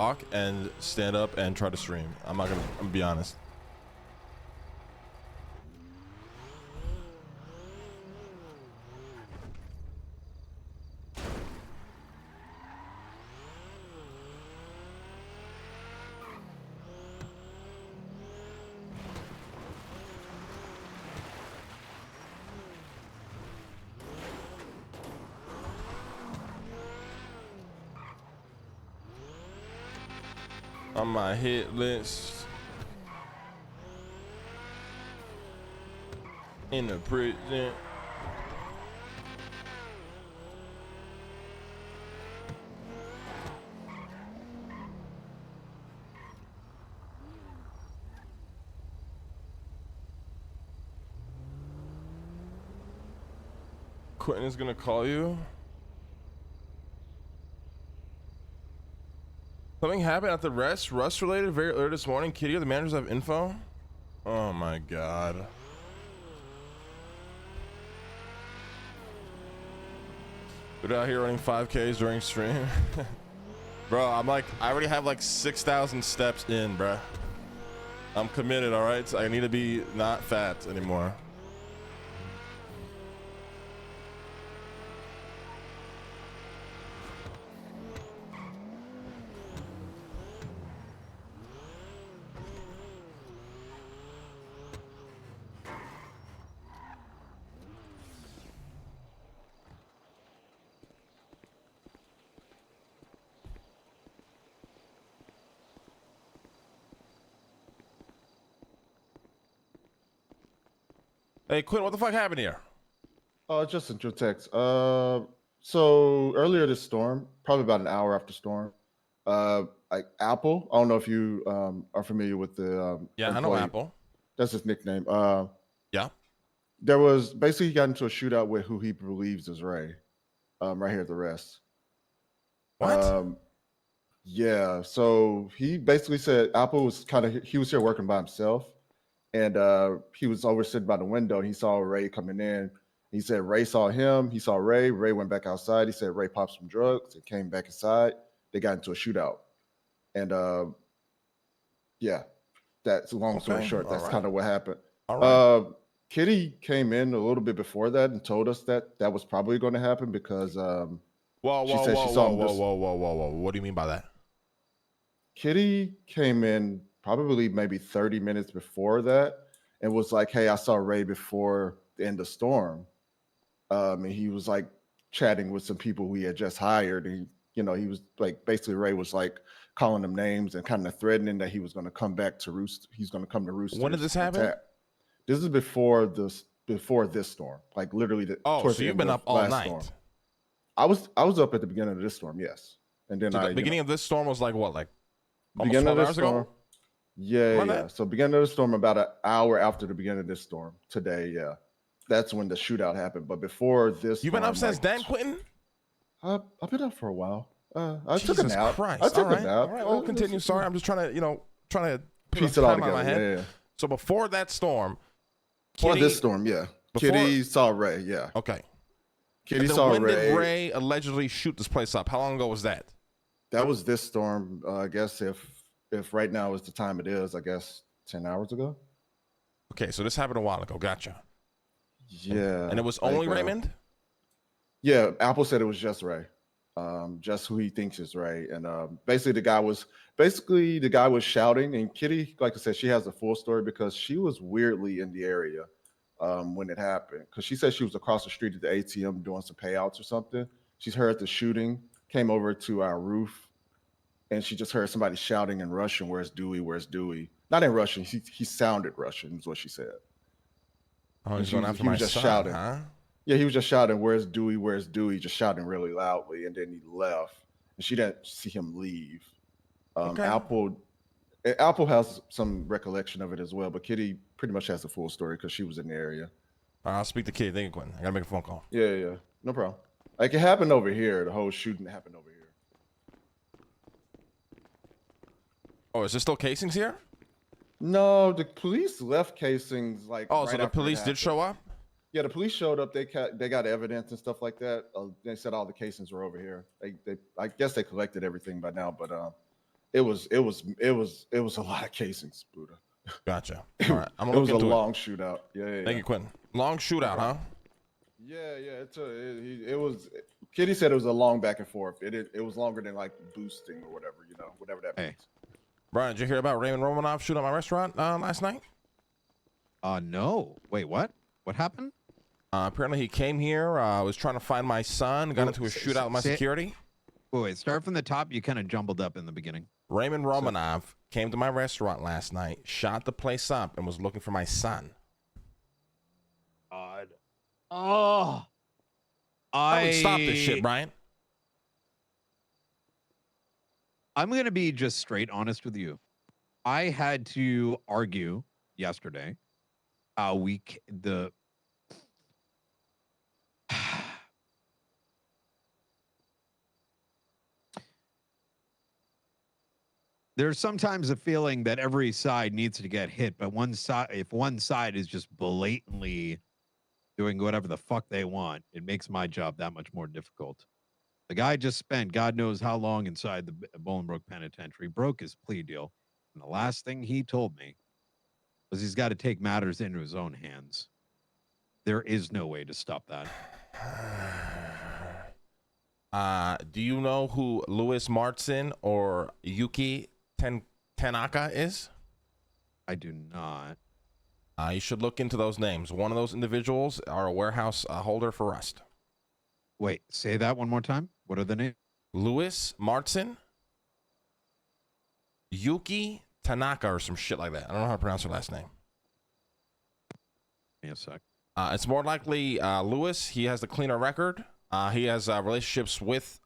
talk and stand up and try to stream. I'm gonna be honest. On my hit list in the prison. Quentin is gonna call you. Something happened at the rest. Rust related very early this morning. Kitty, the managers have info. Oh my god. We're out here running 5Ks during stream. Bro, I already have like 6,000 steps in, bro. I'm committed, all right? So I need to be not fat anymore. Hey, Quinn, what the fuck happened here? Just sent your text. So earlier this storm, probably about an hour after storm, like Apple. I don't know if you are familiar with the Yeah, employee. I know Apple. That's his nickname. Yeah. There was basically he got into a shootout with who he believes is Ray. Right here at the rest. What? Yeah. So he basically said Apple was he was here working by himself. And he was over sitting by the window and he saw Ray coming in. He said Ray saw him. He saw Ray. Ray went back outside. He said Ray popped some drugs and came back inside. They got into a shootout. And yeah, that's long story short. That's kind of what happened. All right. Kitty came in a little bit before that and told us that that was probably going to happen because Whoa. What do you mean by that? Kitty came in probably maybe 30 minutes before that and was like, hey, I saw Ray before the end of storm. And he was like chatting with some people we had just hired. And, he was like, basically Ray was like calling them names and kind of threatening that he was going to come back to Roost. He's going to come to Roosters. When did this happen? This is before this storm, like literally so you've been up all night. Storm. I was up at the beginning of this storm, yes. And then the beginning of this storm was like what, like almost 12 hours ago? Yeah. So beginning of the storm, about an hour after the beginning of this storm today. Yeah, that's when the shootout happened. But before this, you've been up since then, Quentin? I've been up for a while. I Jesus took a nap. Christ. I took a nap. All right. Well, continue. Sorry, I'm just trying to piece it all together. My head. Yeah. So before that storm, before this storm, yeah. Kitty saw Ray. Yeah. Okay. Kitty saw Ray. When did Ray allegedly shoot this place up? How long ago was that? That was this storm. I guess if right now is the time it is, I guess 10 hours ago. Okay, so this happened a while ago. Gotcha. Yeah. And it was only Raymond? Yeah, Apple said it was just Ray. Just who he thinks is Ray. And basically the guy was shouting, and Kitty, like I said, she has a full story because she was weirdly in the area when it happened. Because she said she was across the street at the ATM doing some payouts or something. She's heard the shooting, came over to our roof, and she just heard somebody shouting in Russian, "Where's Dewey? Where's Dewey?" Not in Russian. He sounded Russian, is what she said. Oh, he's going after my son, shouting. Huh? Yeah, he was just shouting, "Where's Dewey? Where's Dewey?" Just shouting really loudly, and then he left. And she didn't see him leave. Okay. Apple has some recollection of it as well, but Kitty pretty much has the full story because she was in the area. I'll speak to Kitty. Thank you, Quentin. I gotta make a phone call. Yeah, no problem. Like it happened over here. The whole shooting happened over here. Oh, is there still casings here? No, the police left casings like. Oh, so the police did show up? Yeah, the police showed up. They got evidence and stuff like that. They said all the casings were over here. I guess they collected everything by now, but it was a lot of casings, Buddha. Gotcha. It, All right, I'm it gonna was look a into it. long shootout. Yeah, yeah, Thank yeah. you, Quentin. Long No shootout, huh? problem. Yeah, yeah. It was. Kitty said it was a long back and forth. It was longer than like boosting or whatever, whatever that Hey. means. Brian, did you hear about Raymond Romanov shooting at my restaurant last night? No. Wait, what? What happened? Apparently he came here, was trying to find my son, got Well, into a shootout with my security. Wait, start from the top. You kind of jumbled up in the beginning. Raymond Romanov came to my restaurant last night, shot the place up, and was looking for my son. God. Oh. Stop this shit, Brian. I'm going to be just straight honest with you. I had to argue yesterday how there's sometimes a feeling that every side needs to get hit, but if one side is just blatantly doing whatever the fuck they want, it makes my job that much more difficult. The guy just spent God knows how long inside the Bolingbroke Penitentiary, broke his plea deal, and the last thing he told me was he's got to take matters into his own hands. There is no way to stop that. Do you know who Louis Martin or Yuki Tanaka is? I do not. You should look into those names. One of those individuals are a warehouse holder for Rust. Wait, say that one more time. What are the names? Louis Martin, Yuki Tanaka, or some shit like that. I don't know how to pronounce her last name. Give me a sec. It's more likely Louis. He has the cleaner record. He has relationships with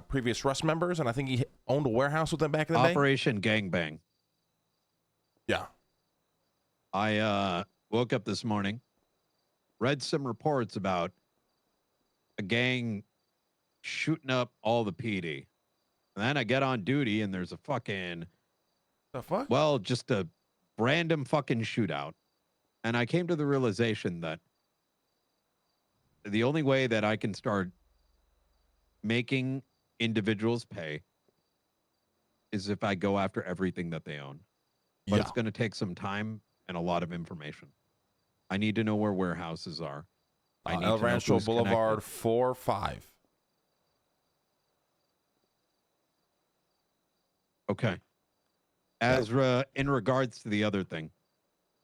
previous Rust members, and I think he owned a warehouse with them back in the day. Operation Gangbang. Yeah. I woke up this morning, read some reports about a gang shooting up all the PD. And then I get on duty and there's a fucking... The fuck? Well, just a random fucking shootout. And I came to the realization that the only way that I can start making individuals pay is if I go after everything that they own. But it's going to take some time and a lot of information. I need to know where warehouses are. I need El to know Rancho who's Boulevard connected. 4-5. Okay. As in regards to the other thing,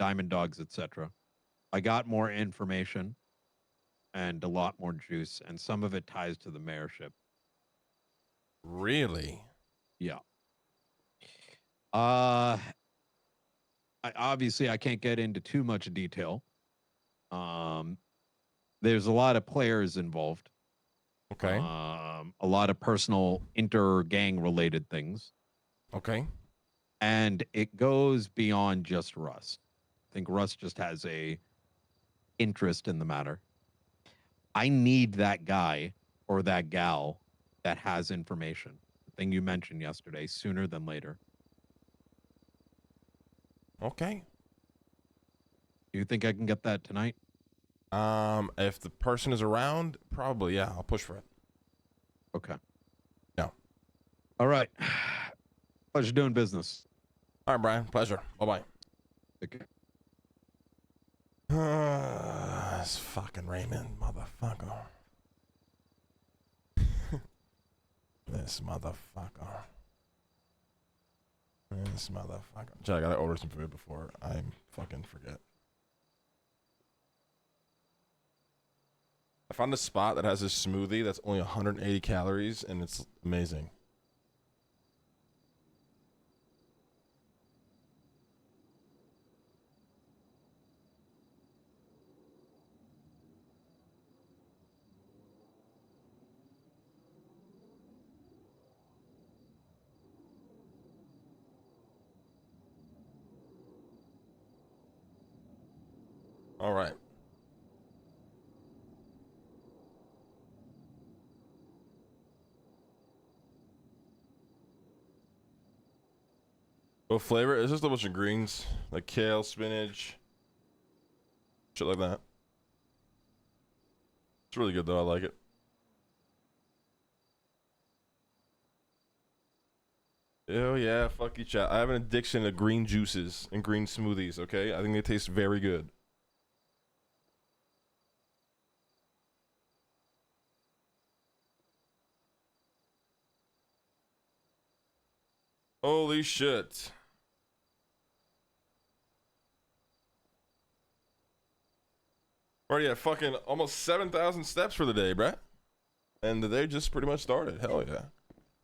Diamond Dogs, etc., I got more information and a lot more juice, and some of it ties to the mayorship. Really? Yeah. Obviously, I can't get into too much detail. There's a lot of players involved. Okay. A lot of personal inter-gang related things. Okay. And it goes beyond just Russ. I think Russ just has a interest in the matter. I need that guy or that gal that has information. The thing you mentioned yesterday, sooner than later. Okay. Do you think I can get that tonight? If the person is around, probably, yeah. I'll push for it. Okay. Yeah. All right. Pleasure doing business. All right, Brian. Pleasure. Bye-bye. Okay. This fucking Raymond motherfucker. This motherfucker. This motherfucker. Jay, I gotta order some food before I fucking forget. I found a spot that has this smoothie that's only 180 calories, and it's amazing. All right. What flavor? It's just a bunch of greens, like kale, spinach, shit like that. It's really good though. I like it. Oh yeah, fuck you, chat. I have an addiction to green juices and green smoothies. Okay, I think they taste very good. Holy shit. Already at fucking almost 7,000 steps for the day, bruh. And the day just pretty much started. Hell yeah.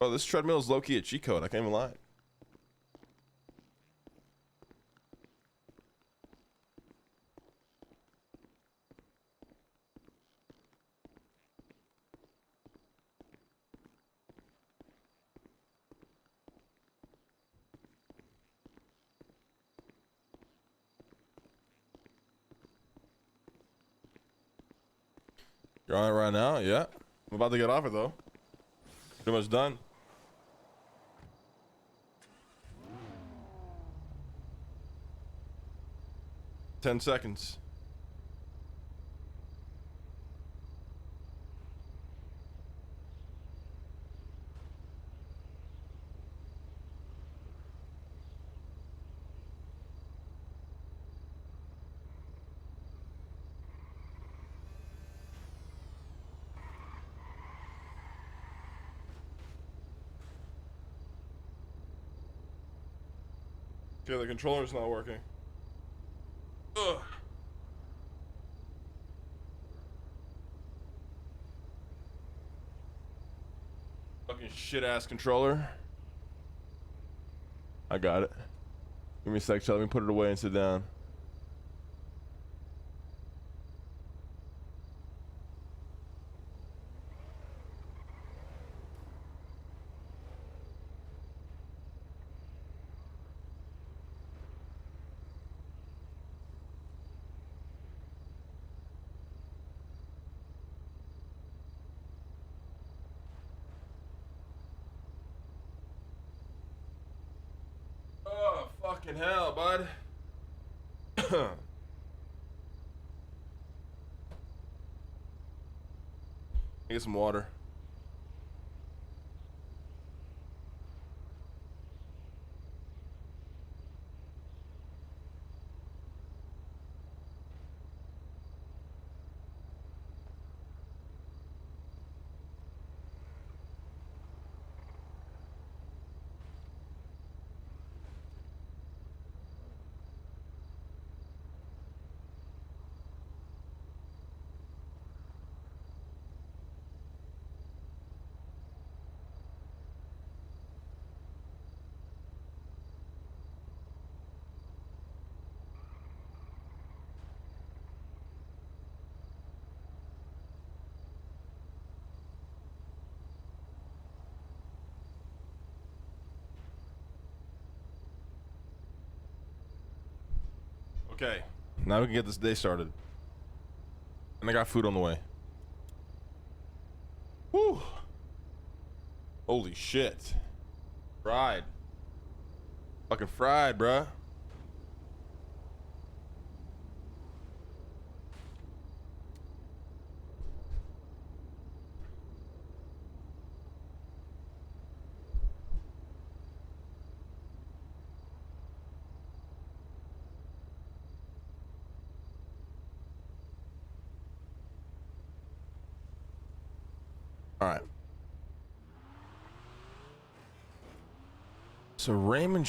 Oh, this treadmill is low-key a cheat code. I can't even lie. You're on it right now? Yeah. I'm about to get off it, though. Pretty much done. Ten seconds. Okay, the controller's not working. Ugh. Fucking shit-ass controller. I got it. Give me a sec, chat. Let me put it away and sit down. Oh, fucking hell, bud. Get some water. Okay, now we can get this day started. And I got food on the way. Whew. Holy shit. Fried. Fucking fried, bruh. All right. So Raymond